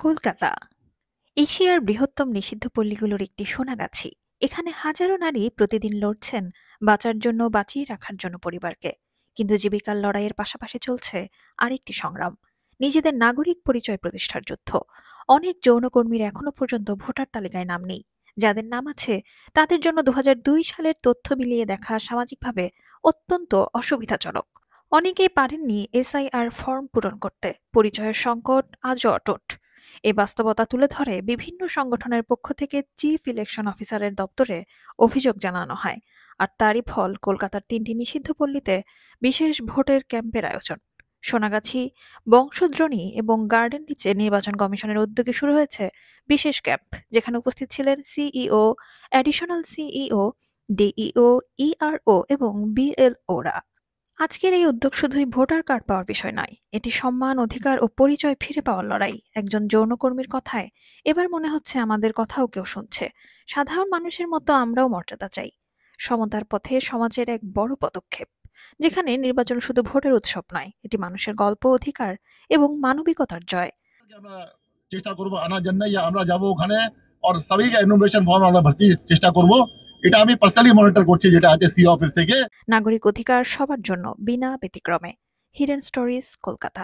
কলকাতা এশিয়ার বৃহত্তম নিষিদ্ধ পল্লীগুলোর একটি সোনাগাছি। এখানে হাজারো নারী প্রতিদিন লড়ছেন বাঁচার জন্য, বাঁচিয়ে রাখার জন্য পরিবারকে। কিন্তু জীবিকার লড়াইয়ের পাশাপাশি চলছে আরেকটি সংগ্রাম, নিজেদের নাগরিক পরিচয় প্রতিষ্ঠার যুদ্ধ। অনেক যৌনকর্মীর এখনো পর্যন্ত ভোটার তালিকায় নাম নেই। যাদের নাম আছে তাদের জন্য ২০০২ সালের তথ্য মিলিয়ে দেখা সামাজিকভাবে অত্যন্ত অসুবিধাজনক। অনেকেই পারেননি এসআইআর ফর্ম পূরণ করতে। পরিচয়ের সংকট আজও অটুট। এই বাস্তবতা তুলে ধরে বিভিন্ন সংগঠনের পক্ষ থেকে চিফ ইলেকশন অফিসারের দপ্তরে অভিযোগ জানানো হয়। আর তারই ফল কলকাতার ৩টি নিষিদ্ধ পল্লীতে বিশেষ ভোটের ক্যাম্পের আয়োজন। সোনাগাছি, বংশদ্রোণী এবং গার্ডেন রিচে নির্বাচন কমিশনের উদ্যোগে শুরু হয়েছে বিশেষ ক্যাম্প, যেখানে উপস্থিত ছিলেন CEO, additional CEO, DEO, ERO এবং বিএলওরা। আজকের এই উদ্যোগ শুধুই ভোটার কার্ড পাওয়ার বিষয় নয়, এটি সম্মান, অধিকার ও পরিচয় ফিরে পাওয়ার লড়াই। একজন যৌনকর্মীর কথায় এবার মনে হচ্ছে আমাদের কথাও কেউ শুনছে। সাধারণ মানুষের মতো আমরাও মর্যাদা চাই। সমতার পথে সমাজের এক বড় পদক্ষেপ, যেখানে নির্বাচন শুধু ভোটের উৎসব নয়, এটি মানুষের গল্প, অধিকার এবং মানবিকতার জয়। আমরা চেষ্টা করব আনার জন্য, আমরা যাব ওখানে আর সবাইকে ইনোভেশন ফর্ম আমরা ভর্তি চেষ্টা করব। এটা আমি পার্সোনালি মনিটর করছি, যেটা আছে সি অফিস থেকে। নাগরিক অধিকার সবার জন্য, বিনা ব্যতিক্রমে। Hidden stories, Kolkata.